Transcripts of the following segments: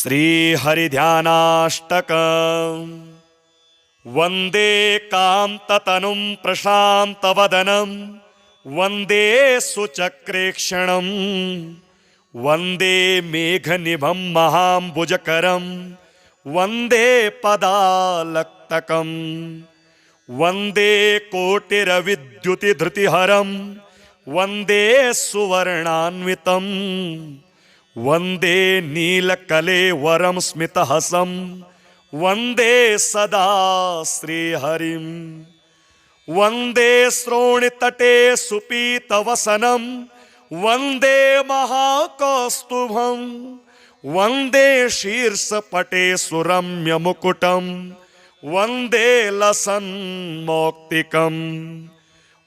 श्रीहरिध्यानाष्टकम् वन्दे कान्ततनुं प्रशान्तवदनं वन्दे सुचक्रेक्षणं वन्दे मेघनिभं महाम्बुजकरं वन्दे पदालक्तकं वन्दे कोटिरविद्युतिधृतिहरं वन्दे सुवर्णान्वितं वन्दे नीलकलेवरं स्मितहसं वन्दे सदा श्रीहरिं वन्दे श्रोणितटे सुपीतवसनं वन्दे महाकौस्तुभं वन्दे शीर्षपटे सुरम्यमुकुटं वन्दे लसन्मौक्तिकं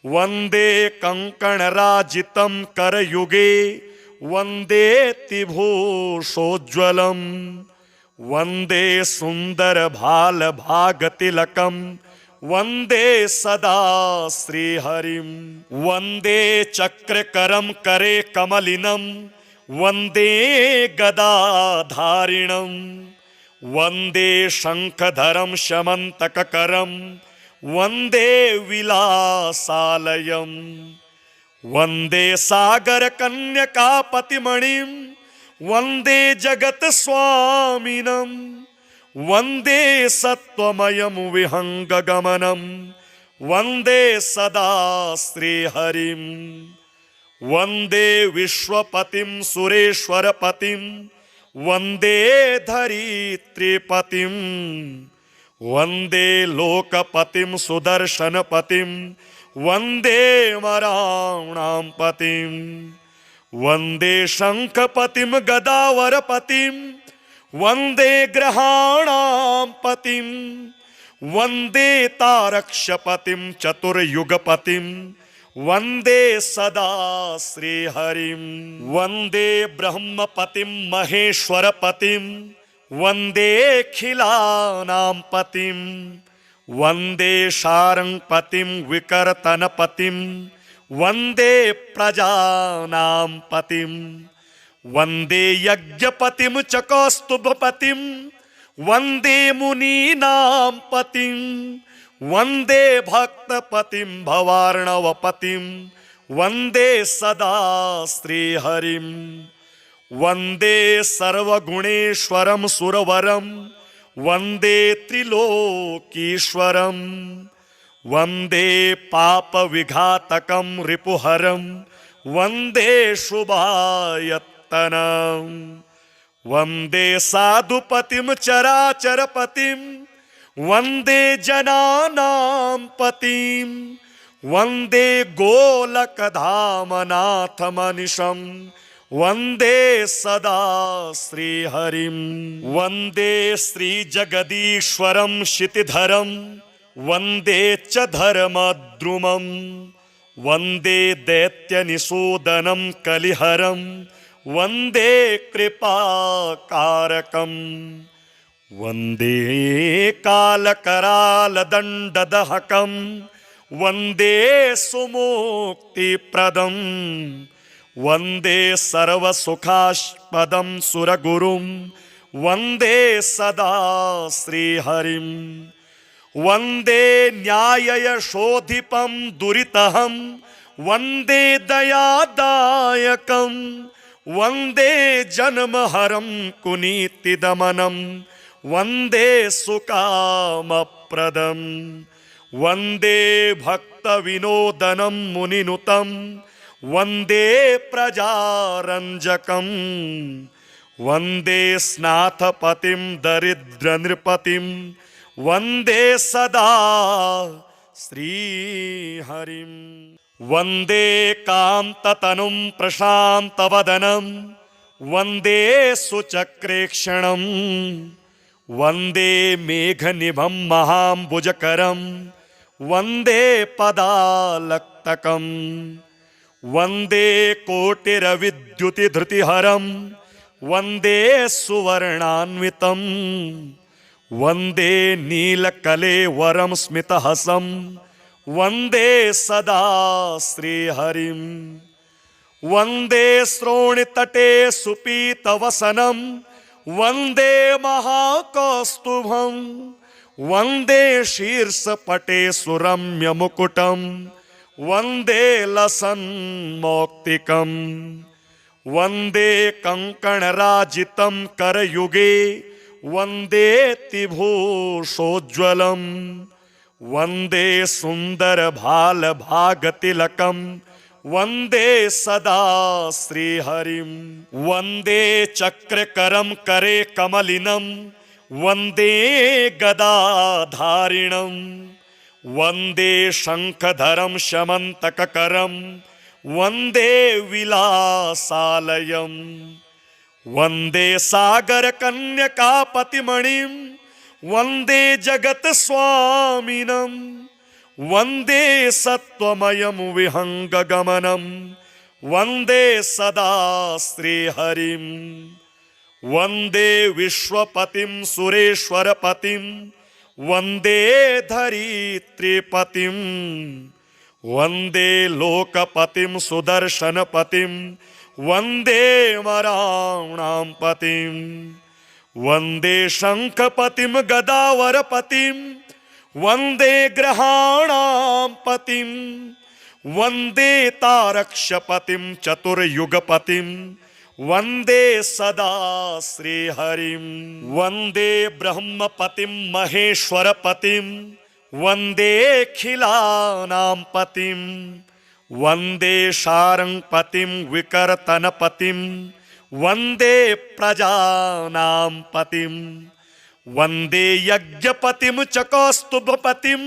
वन्दे कङ्कणराजितं करयुगे वन्दे तिभूषोज्ज्वलं वन्दे सुन्दरभालभागतिलकं वन्दे सदा श्रीहरिं वन्दे चक्रकरं करे कमलिनं वन्दे गदाधारिणं वन्दे शङ्खधरं शमन्तककरं वन्दे विलासालयम् वन्दे सागरकन्यकापतिमणिं वन्दे जगत्स्वामिनं वन्दे सत्त्वमयं विहङ्गगमनं वन्दे सदा श्रीहरिं वन्दे विश्वपतिं सुरेश्वरपतिं वन्दे धरित्रीपतिं वन्दे लोकपतिं सुदर्शनपतिं वन्दे मराणां पतिं वन्दे शङ्खपतिं गदावरपतिं वन्दे ग्रहाणां पतिं वन्दे तारक्षपतिं चतुर्युगपतिं वन्दे सदा श्रीहरिं वन्दे ब्रह्मपतिं महेश्वरपतिं वन्देऽखिलानां पतिं वन्दे शार्ङ्गपतिं विकर्तनपतिं वन्दे प्रजानां पतिं वन्दे यज्ञपतिं च कौस्तुभपतिं वन्दे मुनीनां पतिं वन्दे भक्तपतिं भवार्णवपतिं वन्दे सदा श्रीहरिं वन्दे सर्वगुणेश्वरं सुरवरं वन्दे त्रिलोकीश्वरं वन्दे पापविघातकं रिपुहरं वन्दे शुभायत्तनं वन्दे साधुपतिं चराचरपतिं वन्दे जनानां पतिं वन्दे गोलकधामनाथमनिशं वन्दे सदा श्रीहरिं वन्दे श्रीजगदीश्वरं क्षितिधरं वन्दे च धर्मद्रुमं वन्दे दैत्यनिषूदनं कलिहरं वन्दे कृपाकारकं वन्दे कालकरालदण्डदहकं वन्दे सुमुक्तिप्रदं वन्दे सर्वसुखास्पदं सुरगुरुं वन्दे सदा श्रीहरिं वन्दे न्याययशोधिपं दुरितहं वन्दे दयादायकं वन्दे जन्महरं कुनीतिदमनं वन्दे सुकामप्रदं वन्दे भक्तविनोदनं मुनिनुतं वन्दे प्रजारञ्जकं वन्दे स्नाथपतिं दरिद्रनृपतिं वन्दे सदा श्रीहरिं वन्दे कान्ततनुं प्रशान्तवदनं वन्दे सुचक्रेक्षणं वन्दे मेघनिभं महाम्बुजकरं वन्दे पदालक्तकं वन्दे कोटिरविद्युतिधृतिहरं वन्दे सुवर्णान्वितं वन्दे नीलकलेवरं स्मितहसं वन्दे सदा श्रीहरिं वन्दे श्रोणितटे सुपीतवसनं वन्दे महाकौस्तुभं वन्दे शीर्षपटे सुरम्यमुकुटं वन्दे लसन्मौक्तिकम् वन्दे कङ्कणराजितं करयुगे वन्देतिभूषोज्ज्वलम् वन्दे सुन्दरभालभागतिलकं वन्दे सदा श्रीहरिं वन्दे चक्रकरं करे कमलिनं वन्दे गदाधारिणं वन्दे शङ्खधरं शमन्तककरं वन्दे विलासालयं वन्दे सागरकन्यकापतिमणिं वन्दे जगत्स्वामिनं वन्दे सत्त्वमयं विहङ्गगमनं वन्दे सदा श्रीहरिं वन्दे विश्वपतिं सुरेश्वरपतिं वन्दे धरित्रीपतिं वन्दे लोकपतिं सुदर्शनपतिं वन्दे मराणां पतिं वन्दे शङ्खपतिं गदावरपतिं वन्दे ग्रहाणां पतिं वन्दे तारक्षपतिं चतुर्युगपतिं वन्दे सदा श्रीहरिं वन्दे ब्रह्मपतिं महेश्वरपतिं वन्देऽखिलानां पतिं वन्दे शार्ङ्गपतिं विकर्तनपतिं वन्दे प्रजानां पतिं वन्दे यज्ञपतिं च कौस्तुभपतिं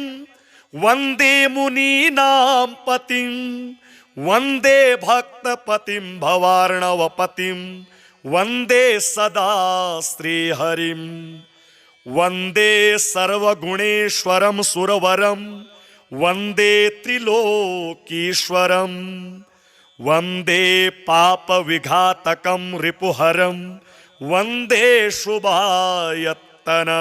वन्दे मुनीनां पतिं वन्दे भक्तपतिं भवार्णवपतिं वन्दे सदा श्रीहरिं वन्दे सर्वगुणेश्वरं सुरवरं वन्दे त्रिलोकीश्वरं वन्दे पापविघातकं रिपुहरं वन्दे शुभायत्तनं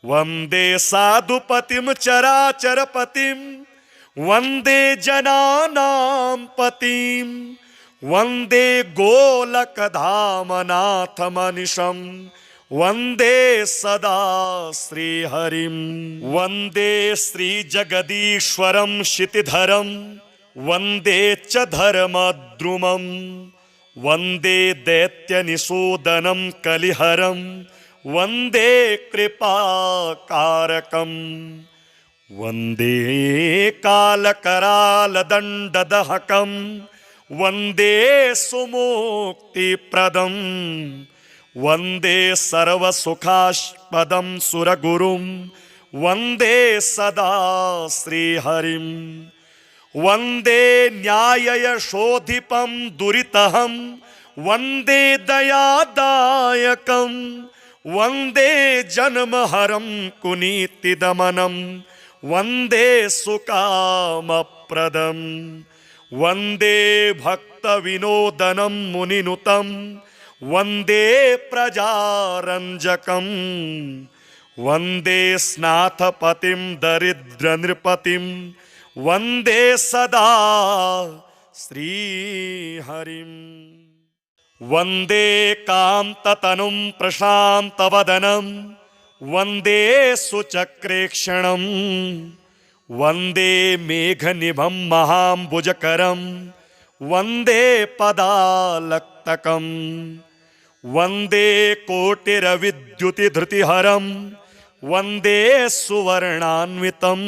वन्दे साधुपतिं चराचरपतिं वन्दे जनानां पतिं वन्दे गोलकधामनाथमनिशं वन्दे सदा श्रीहरिं वन्दे श्रीजगदीश्वरं क्षितिधरं वन्दे च धर्मद्रुमं वन्दे दैत्यनिषूदनं कलिहरं वन्दे कृपाकारकं वन्दे कालकरालदण्डदहकं वन्दे सुमुक्तिप्रदं वन्दे सर्वसुखास्पदं सुरगुरुं वन्दे सदा श्रीहरिं वन्दे न्याययशोधिपं दुरितहं वन्दे दयादायकं वन्दे जन्महरं कुनीतिदमनं वन्दे सुकामप्रदं वन्दे भक्तविनोदनं मुनिनुतं वन्दे प्रजारञ्जकं वन्दे स्नाथपतिं दरिद्रनृपतिं वन्दे सदा श्रीहरिं वन्दे कान्ततनुं प्रशान्तवदनं वन्दे सुचक्रेक्षणं वन्दे मेघनिभं महाम्बुजकरं वन्दे पदालक्तकं वन्दे कोटिरविद्युतिधृतिहरं वन्दे सुवर्णान्वितं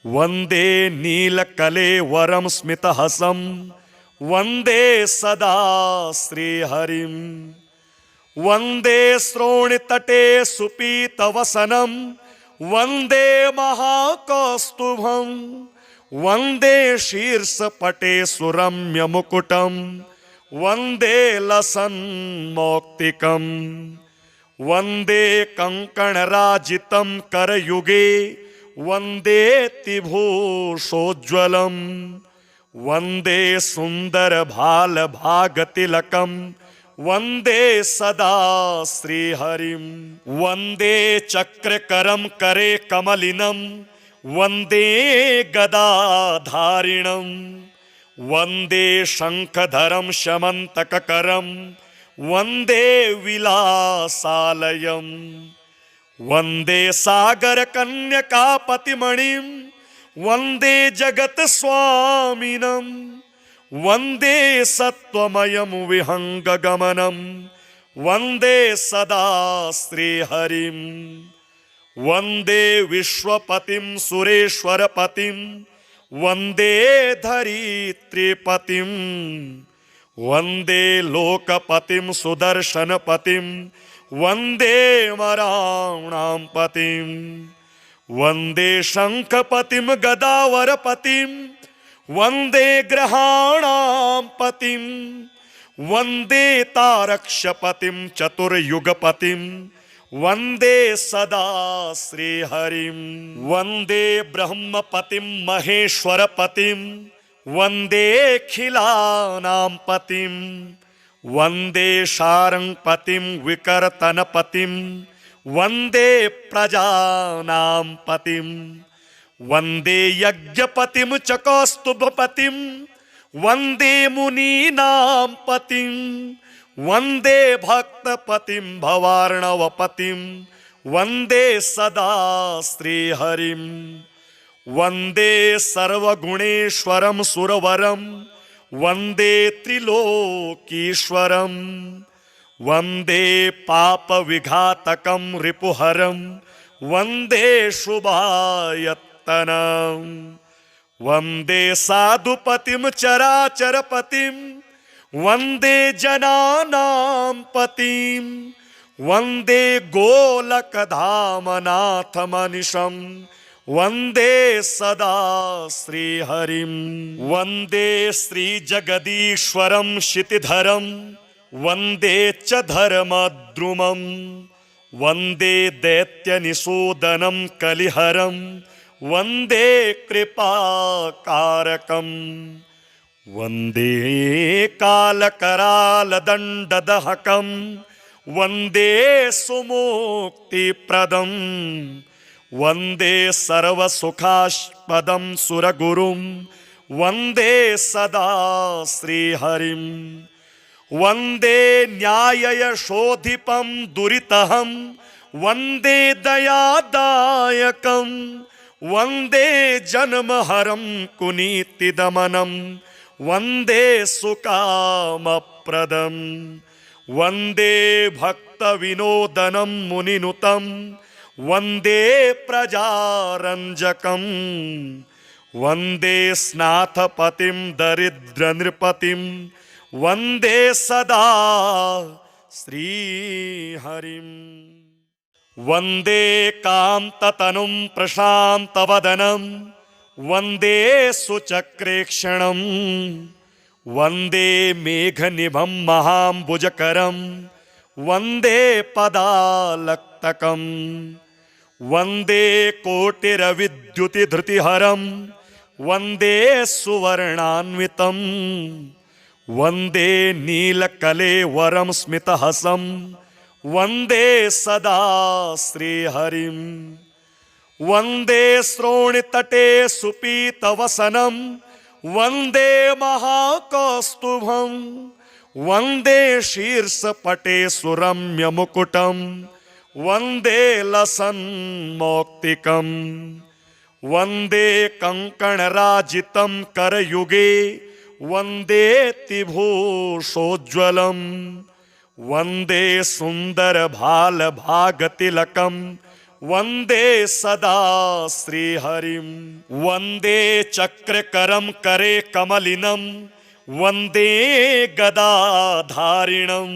वन्दे नीलकलेवरं स्मितहसं वन्दे सदा श्रीहरिं वन्दे श्रोणितटे सुपीतवसनं वन्दे महाकौस्तुभं वन्दे शीर्षपटे सुरम्यमुकुटं वन्दे लसन्मौक्तिकं वन्दे कङ्कणराजितं करयुगे वन्देतिभूषोज्ज्वलं वन्दे सुन्दरभालभागतिलकं वन्दे सदा श्रीहरिं वन्दे चक्रकरं करे कमलिनं वन्दे गदाधारिणं वन्दे शङ्खधरं शमन्तककरं वन्दे विलासालयम् वन्दे सागरकन्यकापतिमणिं वन्दे जगत्स्वामिनं वन्दे सत्त्वमयं विहङ्गगमनं वन्दे सदा श्रीहरिं वन्दे विश्वपतिं सुरेश्वरपतिं वन्दे धरित्रीपतिं वन्दे लोकपतिं सुदर्शनपतिं वन्दे मराणां पतिं वन्दे शङ्खपतिं गदावरपतिं वन्दे ग्रहाणां पतिं वन्दे तारक्षपतिं चतुर्युगपतिं वन्दे सदा श्रीहरिं वन्दे ब्रह्मपतिं महेश्वरपतिं वन्देऽखिलानां पतिं वन्दे शार्ङ्गपतिं विकर्तनपतिं वन्दे प्रजानां पतिं वन्दे यज्ञपतिं च कौस्तुभपतिं वन्दे मुनीनां पतिं वन्दे भक्तपतिं भवार्णवपतिं वन्दे सदा श्रीहरिं वन्दे सर्वगुणेश्वरं सुरवरं वन्दे त्रिलोकीश्वरं वन्दे पापविघातकं रिपुहरं वन्दे शुभायत्तनं वन्दे साधुपतिं चराचरपतिं वन्दे जनानां पतिं वन्दे गोलकधामनाथमनिशं वन्दे सदा श्रीहरिं वन्दे श्रीजगदीश्वरं क्षितिधरं वन्दे च धर्मद्रुमं वन्दे दैत्यनिषूदनं कलिहरं वन्दे कृपाकारकं वन्दे कालकरालदण्डदहकं वन्दे सुमुक्तिप्रदं वन्दे सर्वसुखास्पदं सुरगुरुं वन्दे सदा श्रीहरिं वन्दे न्याययशोधिपं दुरितहं वन्दे दयादायकं वन्दे जन्महरं कुनीतिदमनं वन्दे सुकामप्रदं वन्दे भक्तविनोदनं मुनिनुतं वन्दे प्रजारञ्जकं वन्दे स्नाथपतिं दरिद्रनृपतिं वन्दे सदा श्रीहरिं वन्दे कान्ततनुं प्रशान्तवदनं वन्दे सुचक्रेक्षणं वन्दे मेघनिभं महाम्बुजकरं वन्दे पदालक्तकं वन्दे कोटिरविद्युतिधृतिहरं वन्दे सुवर्णान्वितं वन्दे नीलकलेवरं स्मितहसं वन्दे सदा श्रीहरिं वन्दे श्रोणितटे सुपीतवसनं वन्दे महाकौस्तुभं वन्दे शीर्षपटे सुरम्यमुकुटं वन्दे लसन्मौक्तिकं वन्दे कङ्कणराजितं करयुगे वन्देतिभूषोज्ज्वलं वन्दे सुन्दरभालभागतिलकं वन्दे सदा श्रीहरिं वन्दे चक्रकरं करे कमलिनं वन्दे गदाधारिणं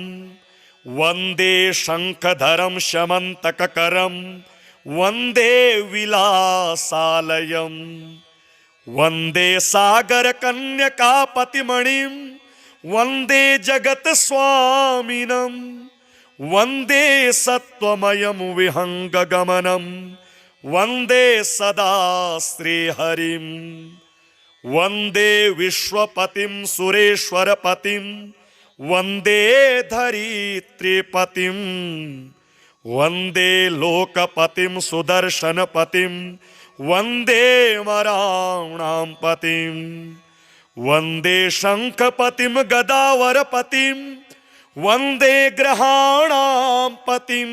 वन्दे शङ्खधरं शमन्तककरं वन्दे विलासालयम् वन्दे सागरकन्यकापतिमणिं वन्दे जगत्स्वामिनं वन्दे सत्त्वमयं विहङ्गगमनं वन्दे सदा श्रीहरिं वन्दे विश्वपतिं सुरेश्वरपतिं वन्दे धरित्रीपतिं वन्दे लोकपतिं सुदर्शनपतिं वन्दे मराणां पतिं वन्दे शङ्खपतिं गदावरपतिं वंदे ग्रहाणां पतिं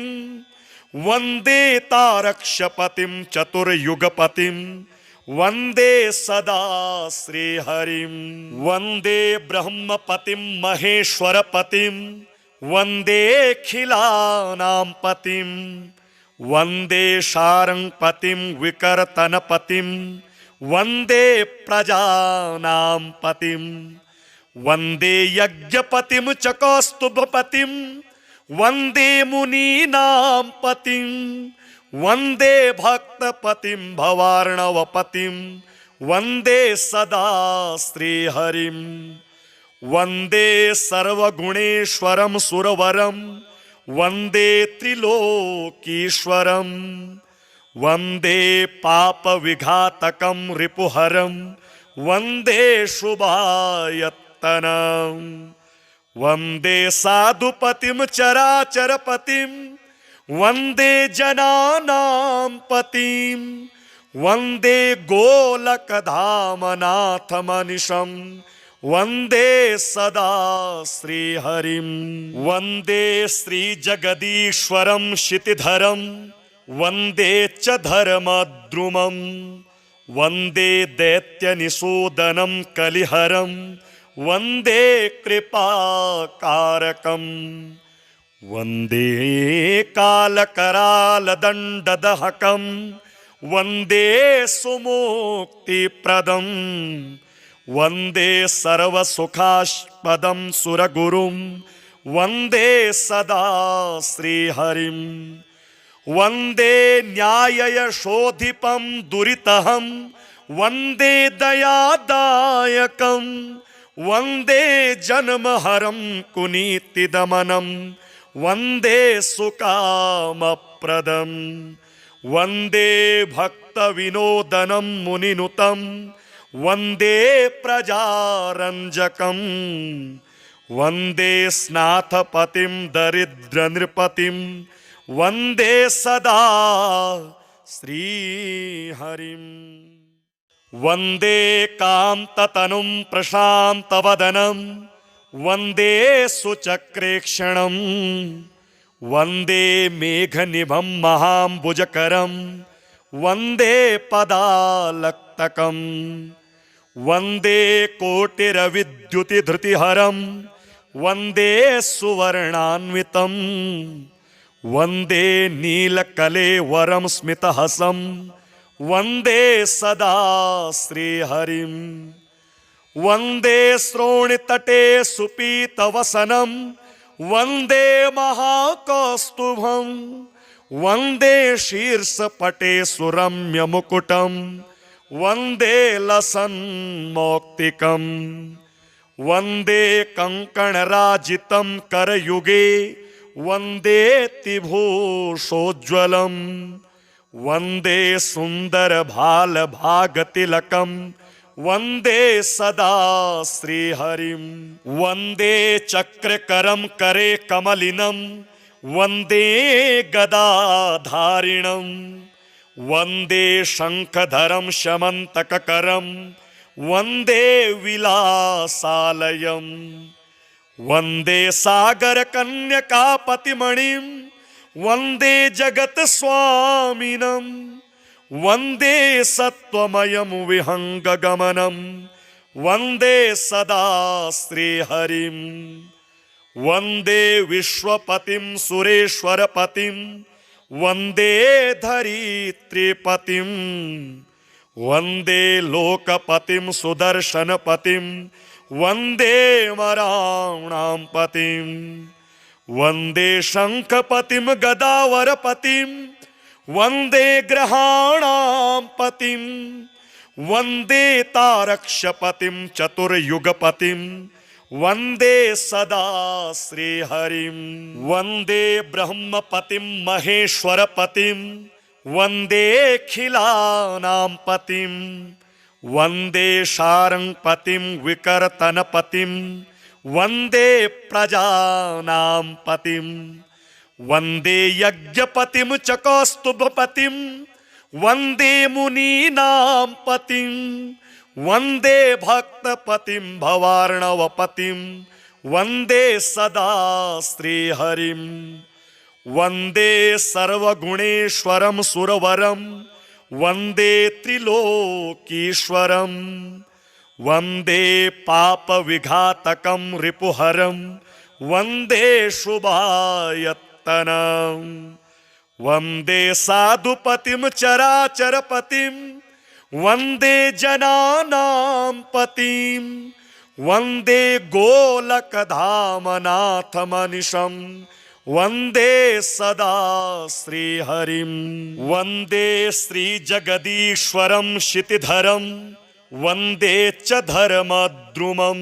वंदे तारक्षपतिं चतुर्युगपतिं वंदे सदा श्रीहरिं वंदे ब्रह्मपतिं महेश्वरपतिं वंदेऽखिलानां पतिं वंदे शार्ङ्गपतिं विकर्तनपतिं वंदे प्रजानां पतिं वंदे यज्ञपतिं च कौस्तुभपतिं वंदे मुनीनां पतिं वंदे भक्तपतिं भवार्णवपतिं वंदे सदा श्रीहरिं वंदे सर्वगुणेश्वरं सुरवरं वंदे त्रिलोकीश्वरं वंदे पापविघातकं रिपुहरं वंदे शुभायत्तनं वंदे साधुपतिं चराचरपतिं वंदे जनानां पतिं वंदे गोलकधामनाथमनिशं वंदे सदा श्रीहरिं वंदे श्रीजगदीश्वरं क्षितिधरं वंदे च धर्मद्रुमं वंदे दैत्यनिषूदनं कलिहरं वंदे कृपाकारकं वंदे कालकरालदण्डदहकं वंदे सुमुक्तिप्रदं वंदे सर्वसुखास्पदं सुरगुरुं वंदे सदा श्रीहरिं वंदे न्याययशोधिपं दुरितहं वंदे दयादायकं वंदे जन्महरं कुनीतिदमनं वंदे सुकामप्रदं वंदे भक्तविनोदनं मुनिनुतं वंदे प्रजारंजकं वंदे स्नाथपतिं दरिद्रनृपतिं वंदे सदा श्रीहरिं वंदे कांततनुं प्रशान्तवदनं वंदे सुचक्रेक्षणं वंदे मेघनिभं महाम्बुजकरं वंदे पदालक्तकं वंदे कोटिरविद्युतिधृतिहरं वंदे सुवर्णान्वितं वंदे नीलकलेवरं स्मितहसं वंदे सदा श्रीहरिं वंदे श्रोणितटे सुपीतवसनं वंदे महाकौस्तुभं वंदे शीर्षपटे सुरम्यमुकुटं वंदे लसन्मौक्तिकं वंदे कंकणराजितं करयुगे वंदेतिभूषोज्ज्वलं वंदे सुन्दरभालभागतिलकं वंदे सदा श्रीहरिं वंदे चक्रकरं करे कमलिनं वंदे गदाधारिणं वंदे शंखधरं शमन्तककरं वंदे विलासालयं वंदे सागरकन्यकापतिमणिं वंदे जगत्स्वामिनं वंदे सत्त्वमयं विहंगगमनं वंदे सदा श्रीहरिं वंदे विश्वपतिं सुरेश्वरपतिं वंदे धरित्रीपतिं वंदे लोकपतिं सुदर्शनपतिं वंदे मराणां पतिं वंदे शंखपतिं गदावरपतिं वंदे ग्रहाणां पतिं वंदे तारक्षपतिं चतुर्युगपतिं वंदे सदा श्रीहरिं वंदे ब्रह्मपतिं महेश्वरपतिं वंदेऽखिलानां पतिं वंदे शार्ङ्गपतिं विकर्तनपतिं वंदे प्रजानां पतिं वंदे यज्ञपतिं च कौस्तुभपतिं वंदे मुनीनां पतिं वंदे भक्तपतिं भवार्णवपतिं वन्दे सदा श्रीहरिं वन्दे सर्वगुणेश्वरं सुरवरं वन्दे त्रिलोकीश्वरं वन्दे पापविघातकं रिपुहरं वन्दे शुभायत्तनं वन्दे साधुपतिं चराचरपतिं वन्दे जनानां पतिं वन्दे गोलकधामनाथमनिशं वन्दे सदा श्रीहरिं वन्दे श्रीजगदीश्वरं क्षितिधरं वन्दे च धर्मद्रुमं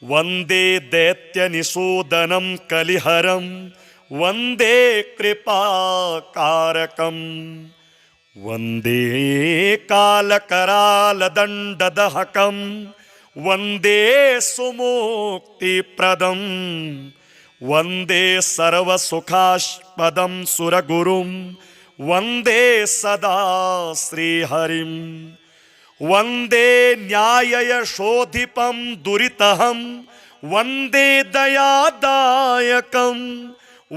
वन्दे दैत्यनिषूदनं कलिहरं वन्दे कृपाकारकं वन्दे कालकरालदण्डदहकं वन्दे सुमुक्तिप्रदं वन्दे सर्वसुखास्पदं सुरगुरुं वन्दे सदा श्रीहरिं वन्दे न्याययशोधिपं दुरितहं वन्दे दयादायकं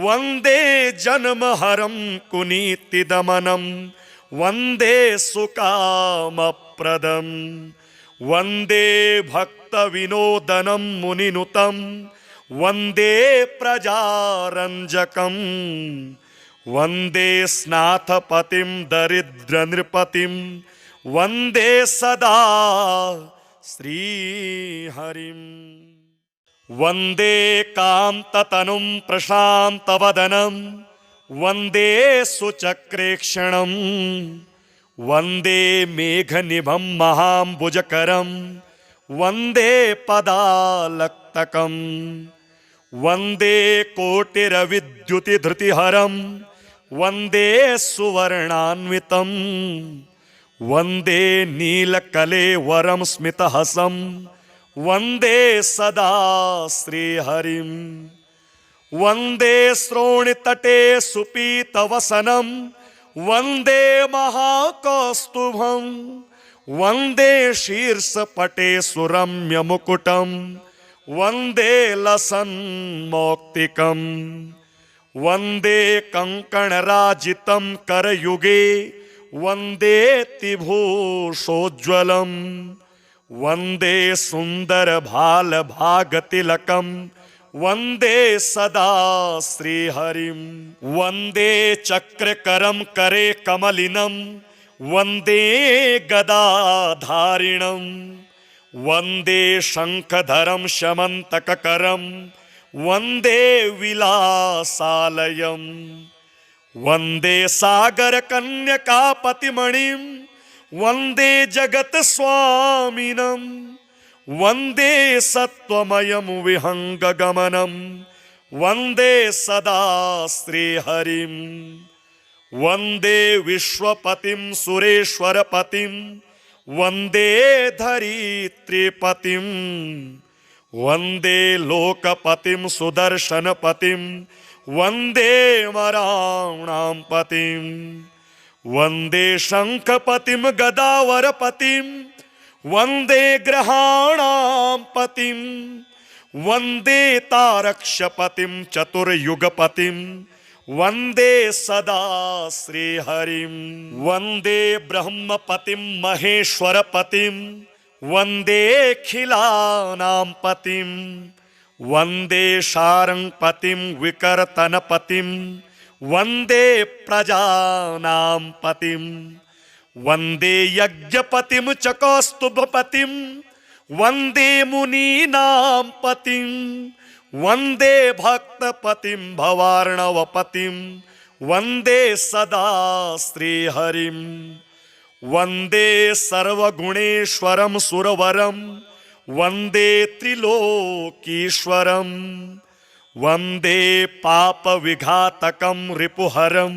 वन्दे जन्महरं कुनीतिदमनं वन्दे सुकामप्रदं वन्दे भक्तविनोदनं मुनिनुतं वन्दे प्रजारञ्जकं वन्दे स्नाथपतिं दरिद्रनृपतिं वन्दे सदा श्रीहरिं वन्दे कान्ततनुं प्रशान्तवदनं वन्दे सुचक्रेक्षणं वन्दे मेघनिभं महाम्बुजकरं वन्दे पदालक्तकं वन्दे कोटिरविद्युतिधृतिहरं वन्दे सुवर्णान्वितं वन्दे नीलकलेवरं स्मितहसं वन्दे सदा श्रीहरिं वन्दे श्रोणितटे सुपीतवसनं वन्दे महाकौस्तुभं वन्दे शीर्षपटे सुरम्यमुकुटं वन्दे लसन्मौक्तिकं वन्दे कङ्कणराजितं करयुगे वन्दे तिभूषोज्ज्वलं वन्दे सुन्दरभालभागतिलकं वन्दे सदा श्रीहरिं वन्दे चक्रकरं करे कमलिनं वन्दे गदाधारिणं वन्दे शङ्खधरं शमन्तककरं वन्दे विलासालयं वन्दे सागरकन्यकापतिमणिं वन्दे जगत्स्वामिनं वन्दे सत्त्वमयं विहङ्गगमनं वन्दे सदा श्रीहरिं वन्दे विश्वपतिं सुरेश्वरपतिं वन्दे धरित्रीपतिं वन्दे लोकपतिं सुदर्शनपतिं वन्दे मराणां पतिं वन्दे शङ्खपतिं गदावरपतिं वन्दे ग्रहाणां पतिं वन्दे तारक्षपतिं चतुर्युगपतिं वन्दे सदा श्रीहरिं वन्दे ब्रह्मपतिं महेश्वरपतिं वन्देऽखिलानां पतिं वन्दे शार्ङ्गपतिं विकर्तनपतिं वन्दे प्रजानां पतिं वन्दे यज्ञपतिं च कौस्तुभपतिं वन्दे मुनीनां पतिं वन्दे भक्तपतिं भवार्णवपतिं वन्दे सदा श्रीहरिं वन्दे सर्वगुणेश्वरं सुरवरं वन्दे त्रिलोकीश्वरं वन्दे पापविघातकं रिपुहरं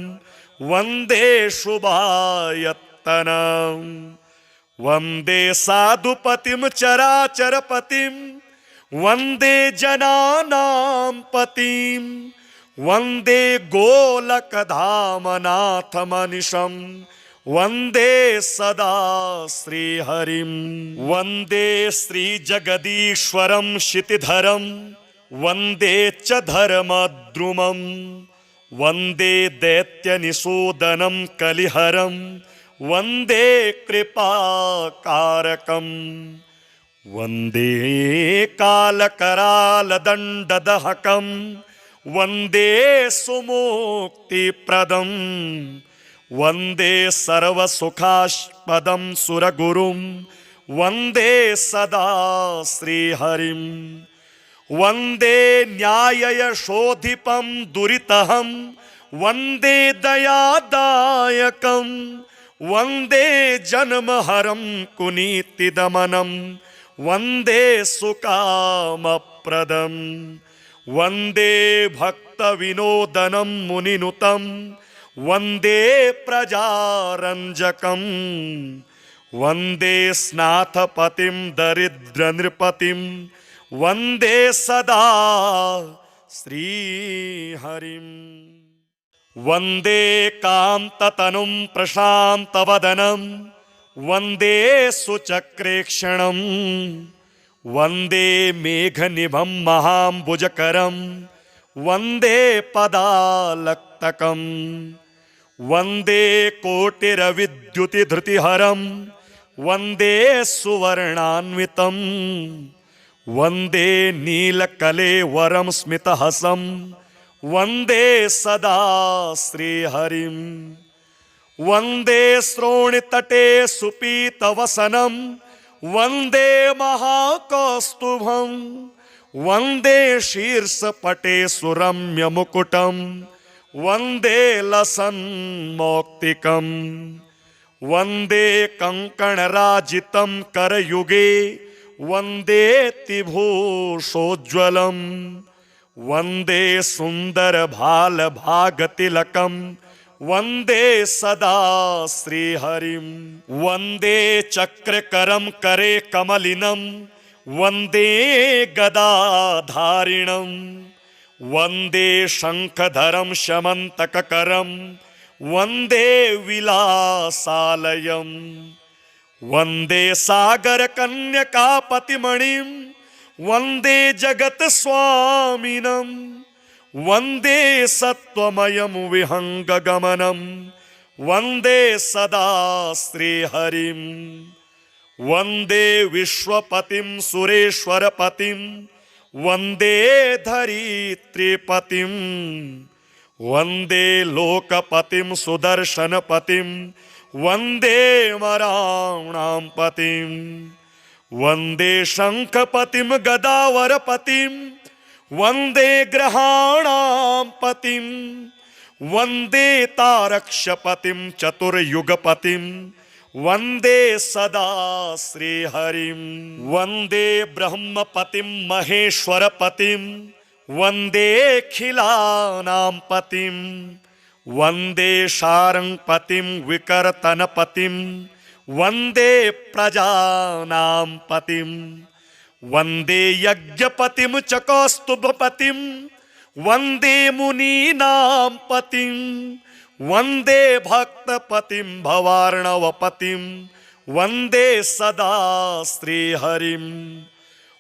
वन्दे शुभायत्तनं वन्दे साधुपतिं चराचरपतिं वन्दे जनानां पतिं वन्दे गोलकधामनाथमनिशं वन्दे सदा श्रीहरिं वन्दे श्रीजगदीश्वरं क्षितिधरं वन्दे च धर्मद्रुमं वन्दे दैत्यनिषूदनं कलिहरं वन्दे कृपाकारकं वन्दे कालकरालदण्डदहकं वन्दे सुमुक्तिप्रदं वन्दे सर्वसुखास्पदं सुरगुरुं वन्दे सदा श्रीहरिं वन्दे न्याययशोधिपं दुरितहं वन्दे दयादायकं वन्दे जन्महरं कुनीतिदमनं वन्दे सुकामप्रदं वन्दे भक्तविनोदनं मुनिनुतं वन्दे प्रजारञ्जकं वन्दे स्नाथपतिं दरिद्रनृपतिं वन्दे सदा श्रीहरिं वन्दे कान्ततनुं प्रशान्तवदनं वन्दे सुचक्रेक्षणं वन्दे मेघनिभं महाम्बुजकरं वन्दे पदालक्तकं वन्दे कोटिरविद्युतिधृतिहरं वन्दे सुवर्णान्वितं वन्दे नीलकलेवरं स्मितहसं वन्दे सदा श्रीहरिं वन्दे श्रोणितटे सुपीतवसनं वन्दे महाकौस्तुभं वन्दे शीर्षपटे सुरम्यमुकुटं वन्दे लसन्मौक्तिकं वन्दे कङ्कणराजितं करयुगे वन्दे तिभूषोज्ज्वलं वन्दे सुन्दरभालभागतिलकं वन्दे सदा श्रीहरिं वन्दे चक्रकरं करे कमलिनं वन्दे गदाधारिणं वन्दे शङ्खधरं शमन्तककरं वन्दे विलासालयं वन्दे सागरकन्यकापतिमणिं वन्दे जगत्स्वामिनं वन्दे सत्त्वमयं विहङ्गगमनं वन्दे सदा श्रीहरिं वन्दे विश्वपतिं सुरेश्वरपतिं वन्दे धरित्रीपतिं वन्दे लोकपतिं सुदर्शनपतिं वन्दे मराणां पतिं वन्दे शङ्खपतिं गदावरपतिं वन्दे ग्रहाणां पतिं वन्दे तारक्षपतिं चतुर्युगपतिं वन्दे सदा श्रीहरिं वन्दे ब्रह्मपतिं महेश्वरपतिं वन्देऽखिलानां पतिं वन्दे शार्ङ्गपतिं विकर्तनपतिं वन्दे प्रजानां पतिं वन्दे यज्ञपतिं च कौस्तुभपतिं वन्दे मुनीनां पतिं वन्दे भक्तपतिं भवार्णवपतिं वन्दे सदा श्रीहरिं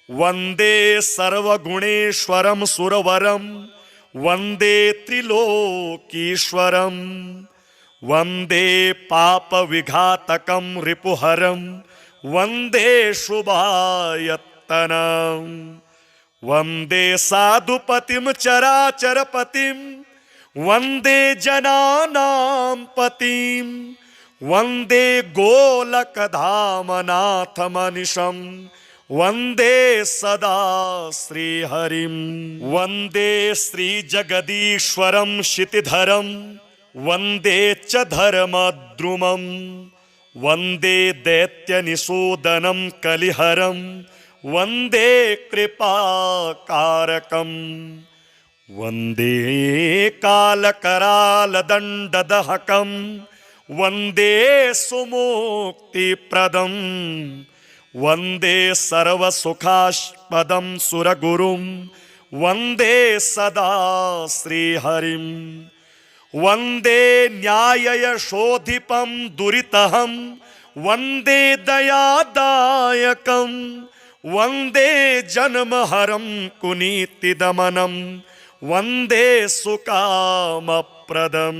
वन्दे सर्वगुणेश्वरं सुरवरं वन्दे त्रिलोकीश्वरं वन्दे पापविघातकं रिपुहरं वन्दे शुभायत्तनं वन्दे साधुपतिं चराचरपतिं वन्दे जनानां पतिं वन्दे गोलकधामनाथमनिशं वन्दे सदा श्रीहरिं वन्दे श्रीजगदीश्वरं क्षितिधरं वन्दे च धर्मद्रुमं वन्दे दैत्यनिषूदनं कलिहरं वन्दे कृपाकारकं वन्दे कालकरालदण्डदहकं वन्दे सुमुक्तिप्रदं वन्दे सर्वसुखास्पदं सुरगुरुं वन्दे सदा श्रीहरिं वन्दे न्याययशोधिपं दुरितहं वन्दे दयादायकं वन्दे जन्महरं कुनीतिदमनं वन्दे सुकामप्रदं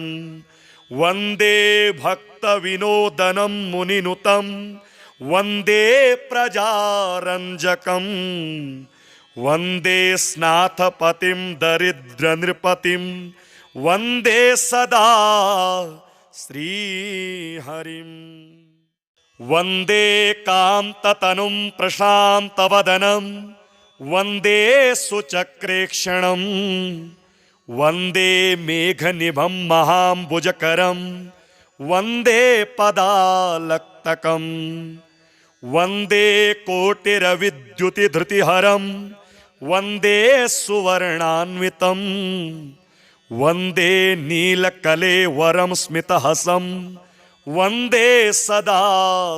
वन्दे भक्तविनोदनं मुनिनुतं वन्दे प्रजारञ्जकं वन्दे स्नाथपतिं दरिद्रनृपतिं वन्दे सदा श्रीहरिम् वन्दे कान्ततनुं प्रशान्तवदनं वन्दे सुचक्रेक्षणं वन्दे मेघनिभं महाम्बुजकरं वन्दे पदालक्तकं वन्दे कोटिरविद्युतिधृतिहरं वन्दे सुवर्णान्वितं वन्दे नीलकलेवरं स्मितहसं वन्दे सदा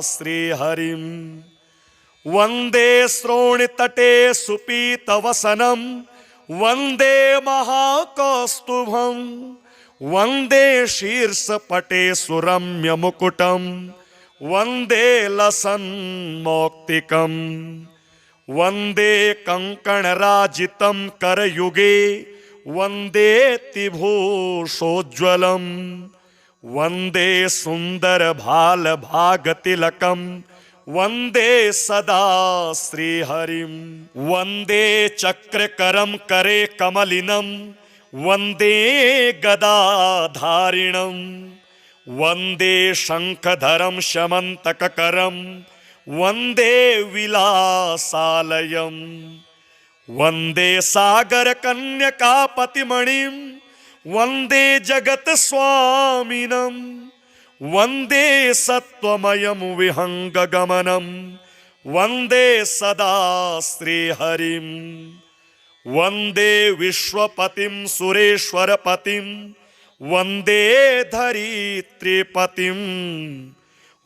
श्रीहरिं वन्दे श्रोणितटे सुपीतवसनं वन्दे महाकौस्तुभं वन्दे शीर्षपटे सुरम्यमुकुटं वन्दे लसन्मौक्तिकं वन्दे कङ्कणराजितं करयुगे वन्देतिभूषोज्ज्वलं वन्दे सुन्दरभालभागतिलकं वन्दे सदा श्रीहरिं वन्दे चक्रकरं करे कमलिनं वन्दे गदाधारिणं वन्दे शङ्खधरं शमन्तककरं वन्दे विलासालयं वन्दे सागरकन्यकापतिमणिं वन्दे जगत्स्वामिनं वन्दे सत्त्वमयं विहङ्गगमनं वन्दे सदा श्रीहरिं वन्दे विश्वपतिं सुरेश्वरपतिं वन्दे धरित्रीपतिं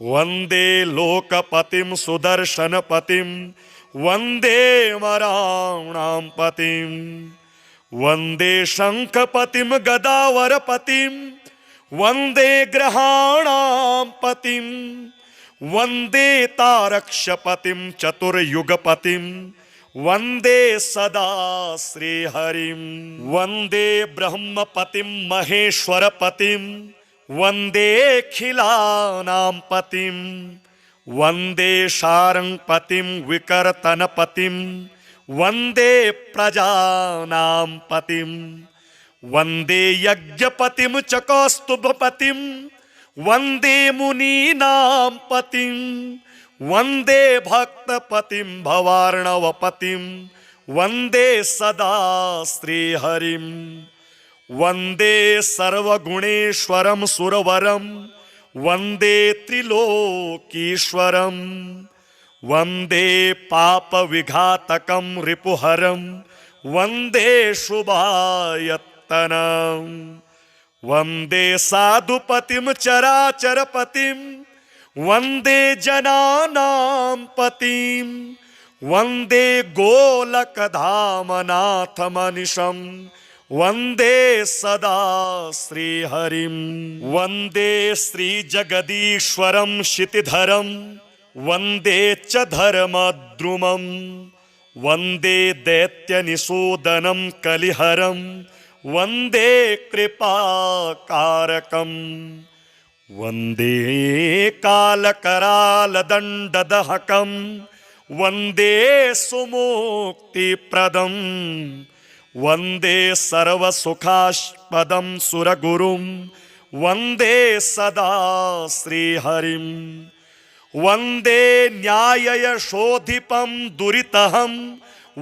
वन्दे लोकपतिं सुदर्शनपतिं वन्दे मराणां पतिं वन्दे शङ्खपतिं गदावरपतिं वन्दे ग्रहाणां पतिं वन्दे तारक्षपतिं चतुर्युगपतिं वन्दे सदा श्रीहरिं वन्दे ब्रह्मपतिं महेश्वरपतिं वन्देऽखिलानां पतिं वन्दे शार्ङ्गपतिं विकर्तनपतिं वन्दे प्रजानां पतिं वन्दे यज्ञपतिं च कौस्तुभपतिं वन्दे मुनीनां पतिं वन्दे भक्तपतिं भवार्णवपतिं वन्दे सदा श्रीहरिं वन्दे सर्वगुणेश्वरं सुरवरं वन्दे त्रिलोकीश्वरं वन्दे पापविघातकं रिपुहरं वन्दे शुभायत्तनं वन्दे साधुपतिं चराचरपतिं वन्दे जनानां पतिं वन्दे गोलकधामनाथमनिशं वन्दे सदा श्रीहरिं वन्दे श्रीजगदीश्वरं क्षितिधरं वन्दे च धर्मद्रुमं वन्दे दैत्यनिषूदनं कलिहरं वन्दे कृपाकारकं वन्दे कालकरालदण्डदहकं वन्दे सुमुक्तिप्रदं वन्दे सर्वसुखास्पदं सुरगुरुं वन्दे सदा श्रीहरिं वन्दे न्याययशोधिपं दुरितहं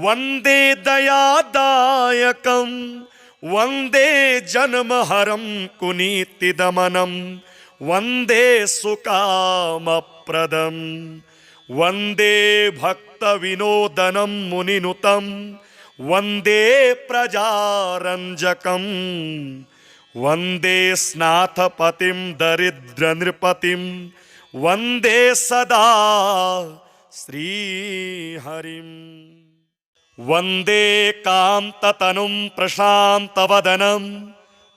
वन्दे दयादायकं वन्दे जन्महरं कुनीतिदमनं वन्दे सुकामप्रदं वन्दे भक्तविनोदनं मुनिनुतं वन्दे प्रजारञ्जकं वन्दे स्नाथपतिं दरिद्रनृपतिं वन्दे सदा श्रीहरिम् वन्दे कान्ततनुं प्रशान्तवदनं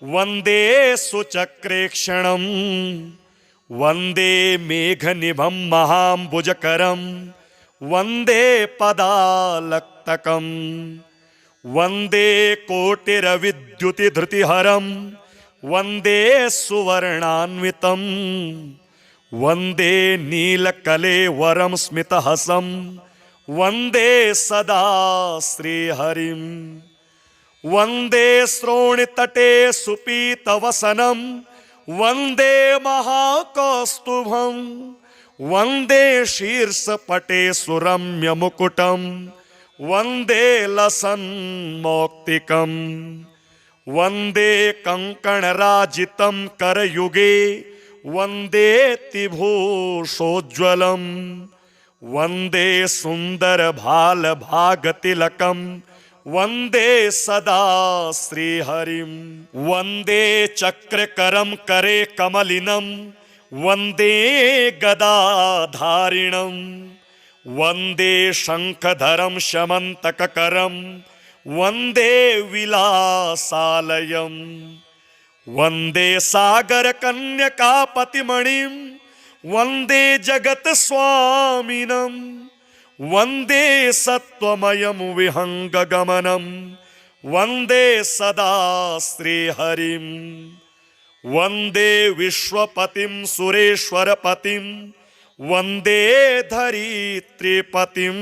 वन्दे सुचक्रेक्षणं वन्दे मेघनिभं महाम्बुजकरं वन्दे पदालक्तकम् वन्दे कोटिरविद्युतिधृतिहरम् वन्दे सुवर्णान्वितम् वन्दे नीलकलेवरं स्मितहसम् वन्दे सदा श्रीहरिम् वन्दे श्रोणितटे सुपीतवसनं वन्दे महाकौस्तुभम् वन्दे शीर्षपटे सुरम्यमुकुटं वन्दे लसन्मौक्तिकम् वन्दे कङ्कणराजितं करयुगे वन्दे तिभूषोज्ज्वलम् वन्दे सुन्दरभालभागतिलकं वन्दे सदा श्रीहरिम् वन्दे चक्रकरं करे कमलिनं वन्दे गदाधारिणं वन्दे शङ्खधरं शमन्तककरं वन्दे विलासालयम् वन्दे सागरकन्यकापतिमणिं वन्दे जगत्स्वामिनं वन्दे सत्त्वमयं विहङ्गगमनं वन्दे सदा श्रीहरिम् वन्दे विश्वपतिं सुरेश्वरपतिं वन्दे धरित्रीपतिं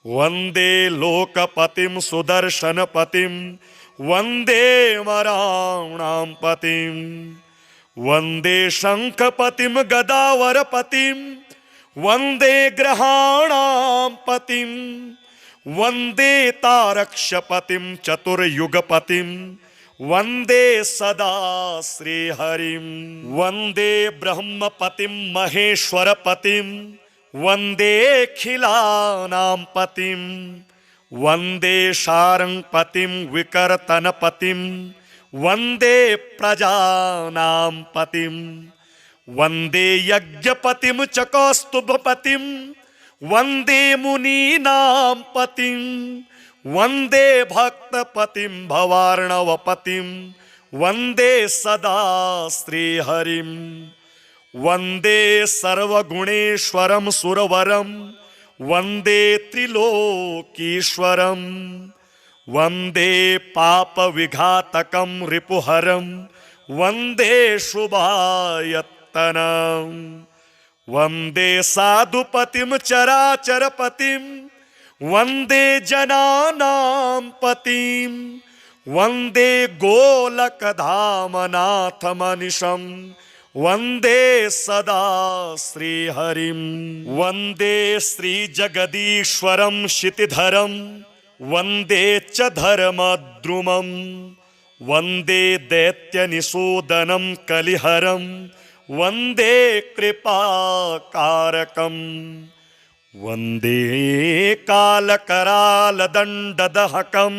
वन्दे लोकपतिं सुदर्शनपतिं वन्दे मराणां पतिं वन्दे शङ्खपतिं गदावरपतिं वन्दे ग्रहाणां पतिं वन्दे तारक्षपतिं चतुर्युगपतिं वन्दे सदा श्रीहरिं वन्दे ब्रह्मपतिं महेश्वरपतिं वन्देऽखिलानां पतिं वन्दे शार्ङ्गपतिं विकर्तनपतिं वन्दे प्रजानां पतिं वन्दे यज्ञपतिं च कौस्तुभपतिं वन्दे मुनीनां पतिं वन्दे भक्तपतिं भवार्णवपतिं वन्दे सदा श्रीहरिं वन्दे सर्वगुणेश्वरं सुरवरं वन्दे त्रिलोकीश्वरं वन्दे पापविघातकं रिपुहरं वन्दे शुभायत्तनं वन्दे साधुपतिं चराचरपतिं वन्दे जनानां पतिं वन्दे गोलकधामनाथमनिशं वन्दे सदा श्रीहरिं वन्दे श्रीजगदीश्वरं क्षितिधरं वन्दे च धर्मद्रुमं वन्दे दैत्यनिषूदनं कलिहरं वन्दे कृपाकारकम् वन्दे कालकरालदण्डदहकं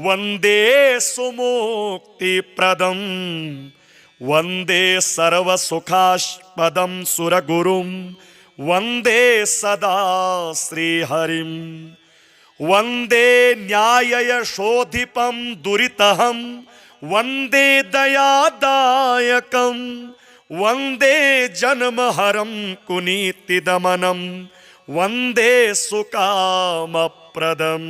वन्दे सुमुक्तिप्रदं वन्दे सर्वसुखास्पदं सुरगुरुं वन्दे सदा श्रीहरिं वन्दे न्याययशोधिपं दुरितहं वन्दे दयादायकं वन्दे जन्महरं कुनीतिदमनं वन्दे सुकामप्रदं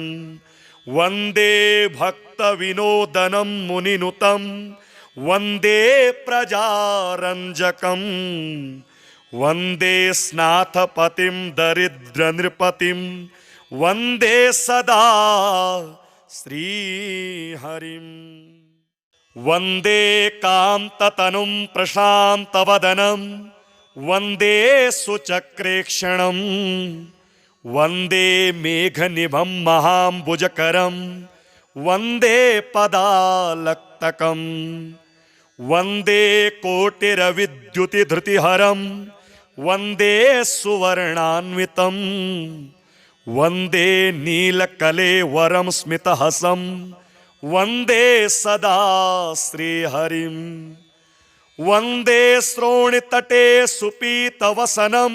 वन्दे भक्तविनोदनं मुनिनुतं वन्दे प्रजारञ्जकं वन्दे स्नाथपतिं दरिद्रनृपतिं वन्दे सदा श्रीहरिं वन्दे कान्ततनुं प्रशान्तवदनं वन्दे सुचक्रेक्षणं वन्दे मेघनिभं महाम्बुजकरं वन्दे पदालक्तकं वन्दे कोटिरविद्युतिधृतिहरं वन्दे सुवर्णान्वितं वन्दे नीलकलेवरं स्मितहसं वन्दे सदा श्रीहरिं वन्दे श्रोणितटे सुपीतवसनं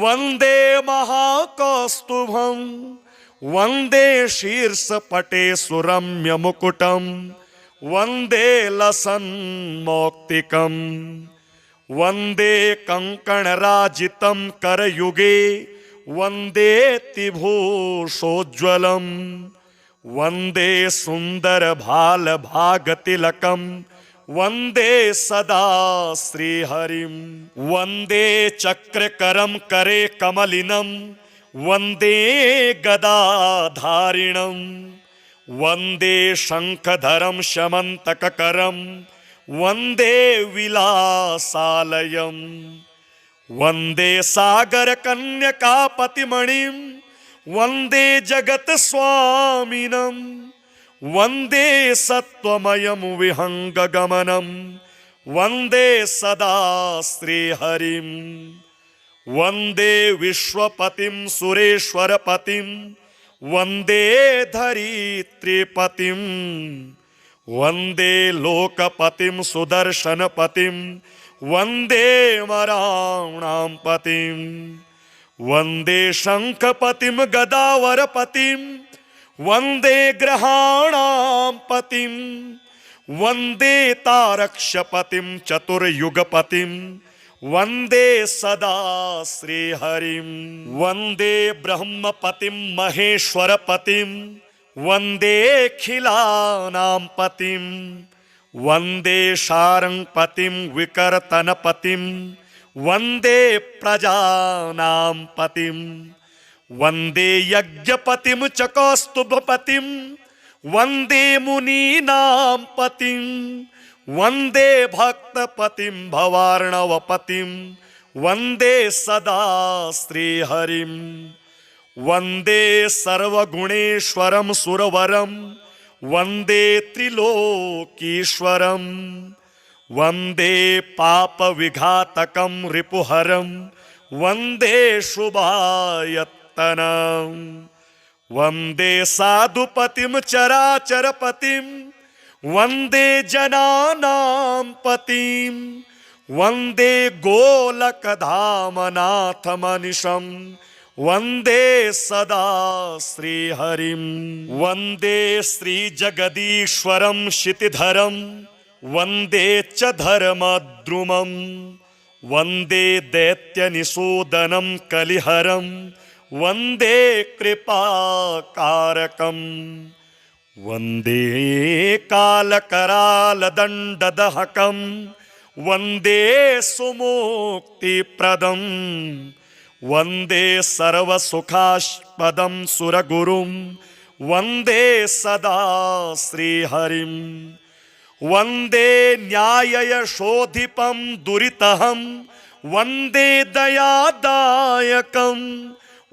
वन्दे महाकौस्तुभं वन्दे शीर्षपटे सुरम्यमुकुटं वन्दे लसन्मौक्तिकम् वन्दे कङ्कणराजितं करयुगे वन्देऽतिभूषोज्ज्वलम् वन्दे सुन्दरभालभागतिलकम् वन्दे सदा श्रीहरिं वन्दे चक्रकरं करे कमलिनं वन्दे गदाधारिणं वन्दे शङ्खधरं शमन्तककरं वन्दे विलासालयम् वन्दे सागरकन्यकापतिमणिं वन्दे जगत्स्वामिनं वन्दे सत्त्वमयं विहङ्गगमनं वन्दे सदा श्रीहरिं वन्दे विश्वपतिं सुरेश्वरपतिं वन्दे धरित्रीपतिं वन्दे लोकपतिं सुदर्शनपतिं वन्दे मराणां पतिं वन्दे शङ्खपतिं गदावरपतिं वन्दे ग्रहाणां पतिं वन्दे तारक्षपतिं चतुर्युगपतिं वन्दे सदा श्रीहरिं वन्दे ब्रह्मपतिं महेश्वरपतिं वन्देऽखिलानां पतिं वन्दे शार्ङ्गपतिं विकर्तनपतिं वन्दे प्रजानां पतिं वन्दे यज्ञपतिं च कौस्तुभपतिं वन्दे मुनीनां पतिं वन्दे भक्तपतिं भवार्णवपतिं वन्दे सदा श्रीहरिं वन्दे सर्वगुणेश्वरं सुरवरं वन्दे त्रिलोकीश्वरं वन्दे पापविघातकं रिपुहरं वन्दे शुभायत्तनं वन्दे साधुपतिं चराचरपतिं वन्दे जनानां पतिं वन्दे गोलकधामनाथमनिशं वन्दे सदा श्रीहरिं वन्दे श्रीजगदीश्वरं क्षितिधरं वन्दे च धर्मद्रुमं वन्दे दैत्यनिषूदनं कलिहरं वन्दे कृपाकारकं वन्दे कालकरालदण्डदहकं वन्दे सुमुक्तिप्रदं वन्दे सर्वसुखास्पदं सुरगुरुं वन्दे सदा श्रीहरिं वन्दे न्याययशोधिपं दुरितहं वन्दे दयादायकं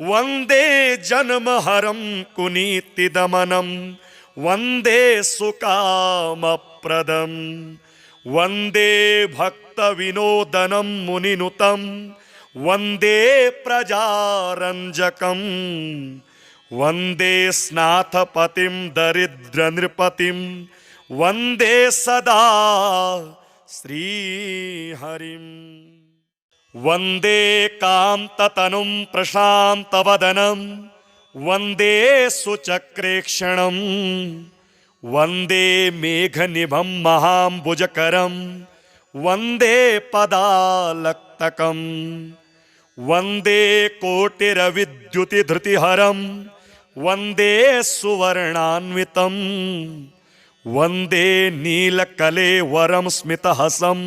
वन्दे जन्महरं कुनीतिदमनं वन्दे सुकामप्रदं वन्दे भक्तविनोदनं मुनिनुतं वन्दे प्रजारञ्जकं वन्दे स्नाथपतिं दरिद्रनृपतिं वन्दे सदा श्रीहरिं वन्दे कान्ततनुं प्रशान्तवदनं वन्दे सुचक्रेक्षणं वन्दे मेघनिभं महाम्बुजकरं वन्दे पदालक्तकं वन्दे कोटिरविद्युतिधृतिहरं वन्दे सुवर्णान्वितं वन्दे नीलकलेवरं स्मितहसं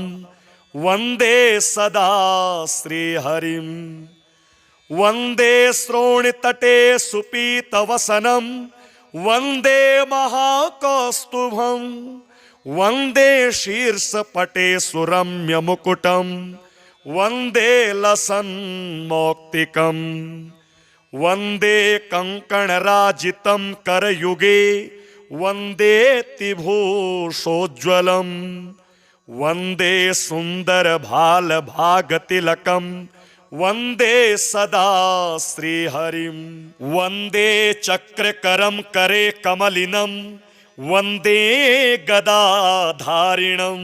वन्दे सदा श्रीहरिं वन्दे श्रोणितटे सुपीतवसनं वन्दे महाकौस्तुभं वन्दे शीर्षपटे सुरम्यमुकुटं वन्दे लसन्मौक्तिकं वन्दे कङ्कणराजितं करयुगे वन्देऽतिभूषोज्ज्वलं वन्दे सुन्दरभालभागतिलकं वन्दे सदा श्रीहरिं वन्दे चक्रकरं करे कमलिनं वन्दे गदाधारिणं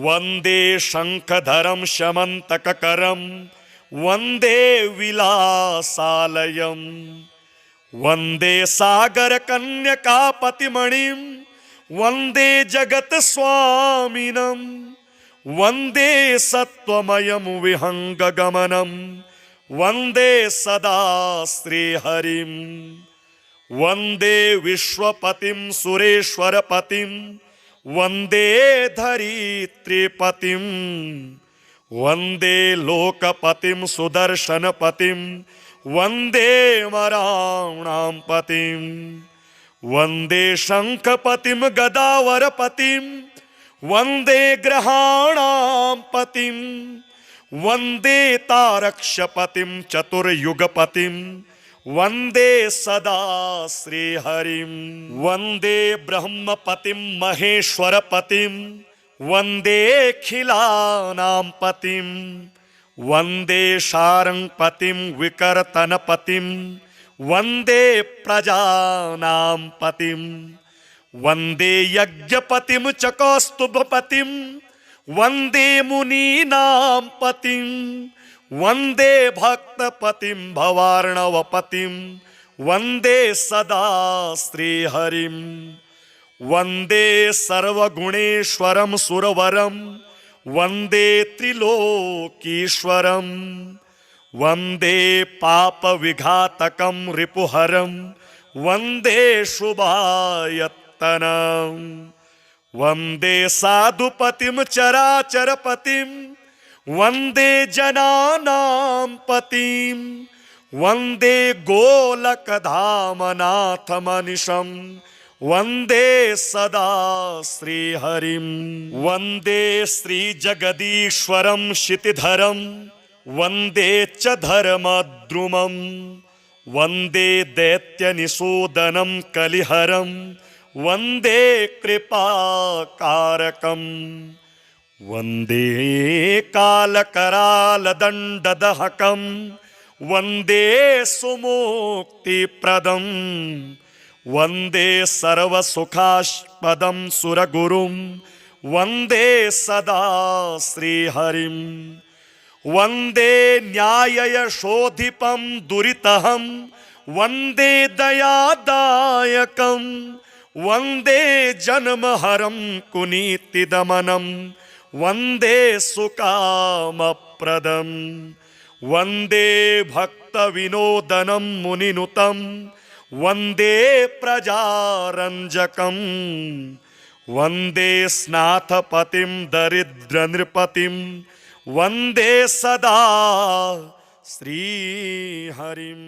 वन्दे शङ्खधरं शमन्तककरं वन्दे विलासालयम् वन्दे सागरकन्यकापतिमणिं वन्दे जगत्स्वामिनं वन्दे सत्त्वमयं विहङ्गगमनं वन्दे सदा श्रीहरिं वन्दे विश्वपतिं सुरेश्वरपतिं वन्दे धरित्रीपतिं वन्दे लोकपतिं सुदर्शनपतिं वन्दे मराणां पतिं वन्दे शङ्खपतिं गदावरपतिं वन्दे ग्रहाणां पतिं वन्दे तारक्षपतिं चतुर्युगपतिं वन्दे सदा श्रीहरिं वन्दे ब्रह्मपतिं महेश्वरपतिं वन्देऽखिलानां पतिं वन्दे शार्ङ्गपतिं विकर्तनपतिं वन्दे प्रजानां पतिं वन्दे यज्ञपतिं च कौस्तुभपतिं वन्दे मुनीनां पतिं वन्दे भक्तपतिं भवार्णवपतिं वन्दे सदा श्रीहरिं वन्दे सर्वगुणेश्वरं सुरवरं वन्दे त्रिलोकीश्वरं वन्दे पापविघातकं रिपुहरं वन्दे शुभायत्तनं वन्दे साधुपतिं चराचरपतिं वन्दे जनानां पतिं वन्दे गोलकधामनाथमनिशं वन्दे सदा श्रीहरिं वन्दे श्रीजगदीश्वरं क्षितिधरं वन्दे च धर्मद्रुमं वन्दे दैत्यनिषूदनं कलिहरं वन्दे कृपाकारकं वन्दे कालकरालदण्डदहकं वन्दे सुमुक्तिप्रदं वन्दे सर्वसुखास्पदं सुरगुरुं वन्दे सदा श्रीहरिं वन्दे न्याययशोधिपं दुरितहं वन्दे दयादायकं वन्दे जन्महरं कुनीतिदमनं वन्दे सुकामप्रदं वन्दे भक्तविनोदनं मुनिनुतं वन्दे प्रजारञ्जकं वन्दे स्नाथपतिं दरिद्रनृपतिं वन्दे सदा श्रीहरिम्।